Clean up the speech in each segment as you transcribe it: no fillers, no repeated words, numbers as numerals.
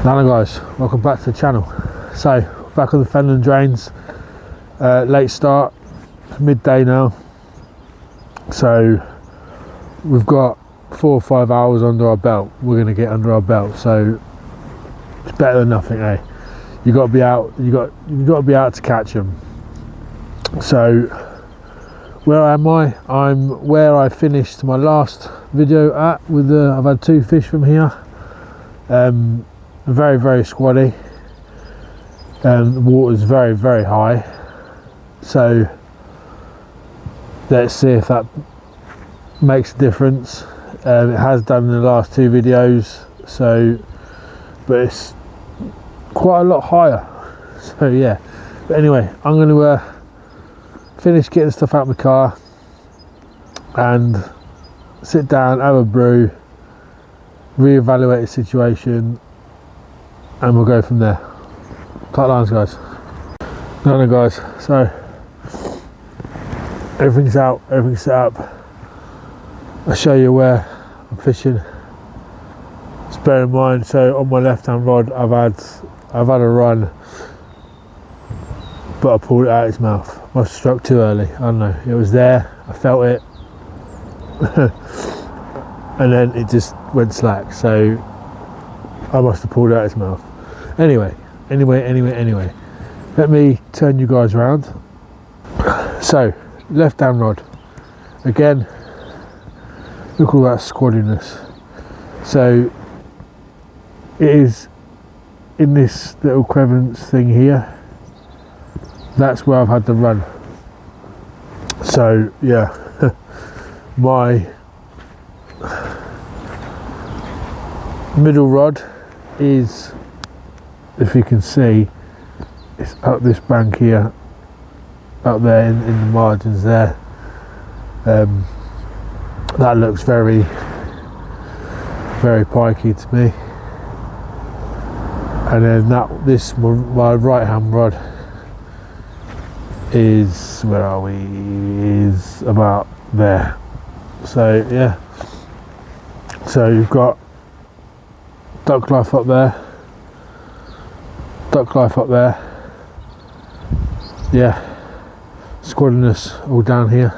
Hello guys, welcome back to the channel. So back on the Fenland drains, late start, it's midday now, so we've got 4 or 5 hours under our belt. We're going to get under our belt, so it's better than nothing, eh? You got to be out, you got to be out to catch them. So where am I? I'm where I finished my last video at with the, I've had 2 fish from here. Very squatty, the water's very high, so let's see if that makes a difference. It has done in the last 2 videos, so but it's quite a lot higher, so yeah. But anyway, I'm going to finish getting stuff out of my car and sit down, have a brew, reevaluate the situation, and we'll go from there. Tight lines, guys. No, guys, so everything's out, everything's set up. I'll show you where I'm fishing. Just bear in mind, so on my left hand rod I've had a run, but I pulled it out of its mouth. Must have struck too early, I don't know. It was there, I felt it and then it just went slack, so I must have pulled it out of its mouth. Anyway, let me turn you guys around. So, left hand rod. Again, look at all that squaddiness. So, it is in this little crevice thing here. That's where I've had the run. So, yeah, my middle rod is, if you can see, it's up this bank here, up there in the margins there. That looks very pikey to me. And then my right hand rod is, where are we, is about there. So yeah, so you've got duck life up there, duck life up there, yeah, squaddiness all down here.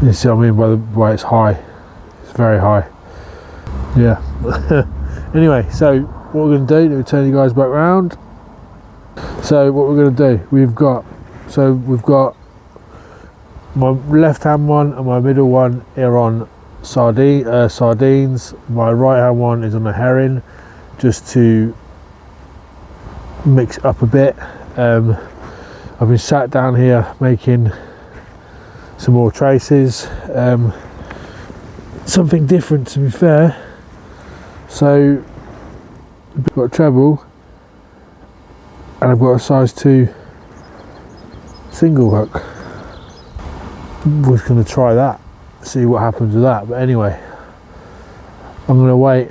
You see what I mean by the way it's high, it's very high, yeah. Anyway, so what we're going to do, let me turn you guys back round. So what we're going to do, we've got my left hand one and my middle one are on sardines. My right hand one is on a herring, just to mix up a bit. I've been sat down here making some more traces, something different to be fair. So I've got a treble and I've got a size 2 single hook. We're just going to try that, see what happens with that. But anyway, I'm going to wait.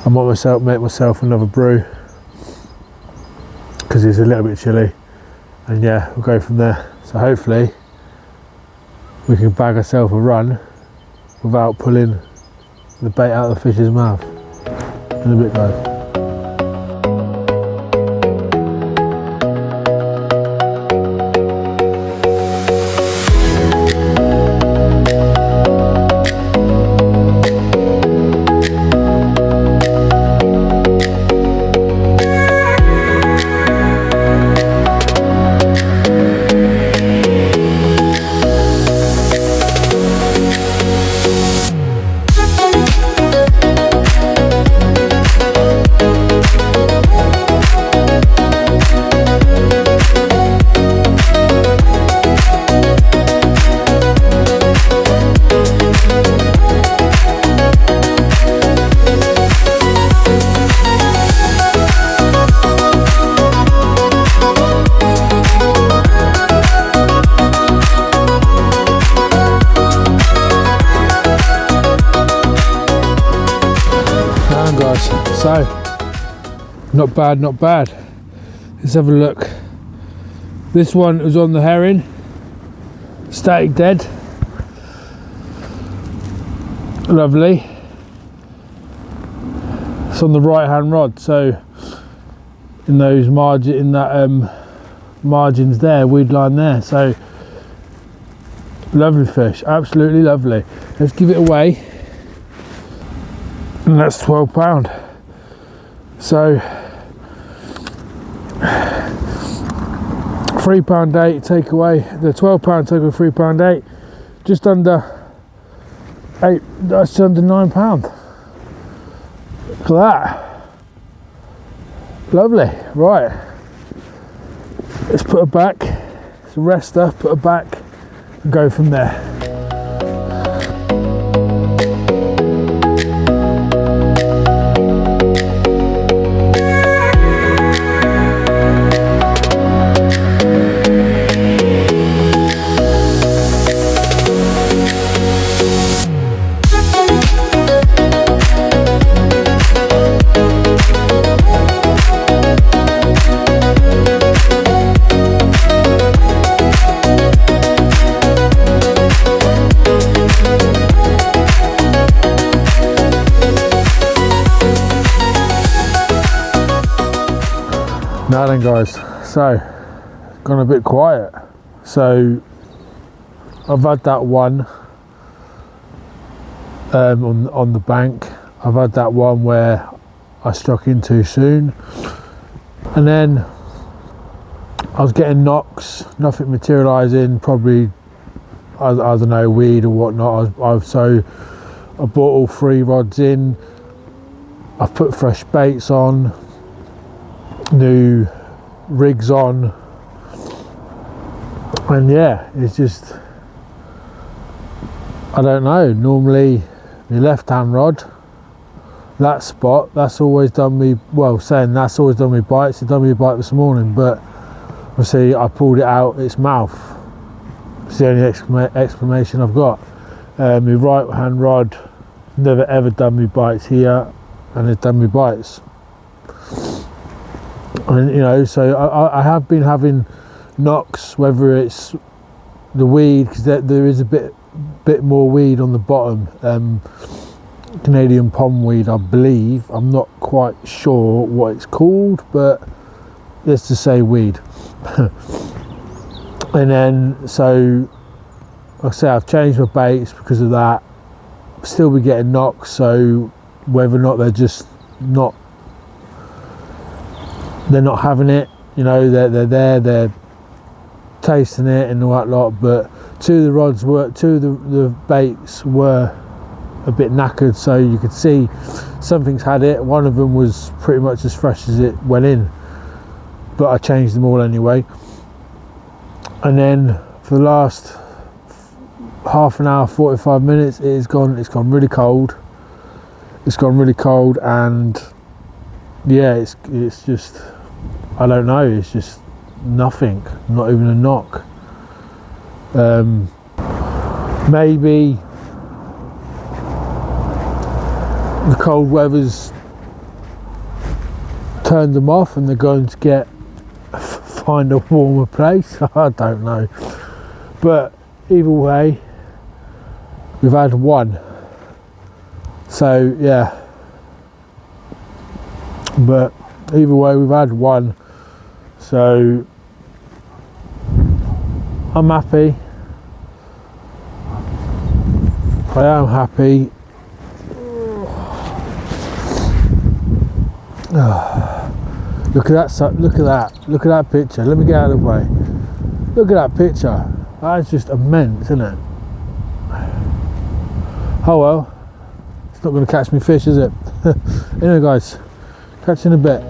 I might make myself another brew because it's a little bit chilly, and yeah, we'll go from there. So hopefully we can bag ourselves a run without pulling the bait out of the fish's mouth. In a bit, guys. So, not bad. Let's have a look. This one was on the herring, static dead. Lovely. It's on the right hand rod, so in those margins there, weed line there. So lovely fish, absolutely lovely. Let's give it away, and that's £12. So £3.8 take away, the £12 take away £3.8, just under £8, that's under £9. Look at that, lovely. Right, let's put her back, let's rest her, put her back and go from there. Now then guys, so gone a bit quiet. So I've had that one on the bank. I've had that one where I struck in too soon, and then I was getting knocks, nothing materialising, probably I don't know, weed or whatnot. So I brought all 3 rods in, I've put fresh baits on, new rigs on, and yeah, it's just, I don't know, normally the left hand rod, that spot, that's always done me, well, saying that's always done me bites. It done me a bite this morning, but obviously I pulled it out its mouth. It's the only explanation I've got. My right hand rod never ever done me bites here, and it's done me bites. And you know, so I have been having knocks, whether it's the weed, because there is a bit more weed on the bottom, Canadian pondweed, I believe. I'm not quite sure what it's called, but let's just say weed. And then, so like I say, I've changed my baits because of that. Still be getting knocks, so whether or not they're just not, they're not having it, you know, they're tasting it and all that lot. But two of the baits were a bit knackered, so you could see something's had it. One of them was pretty much as fresh as it went in, but I changed them all anyway. And then for the last half an hour, 45 minutes, it's gone really cold. It's gone really cold, and yeah, it's just, I don't know, it's just nothing, not even a knock. Maybe the cold weather's turned them off and they're going to find a warmer place. I don't know, but either way, we've had one. So yeah, but either way, we've had one, so I'm happy. I am happy. Look at that, look at that picture. Let me get out of the way. Look at that picture. That is just immense, isn't it? Oh well, it's not going to catch me fish, is it? Anyway guys, catch you in a bit.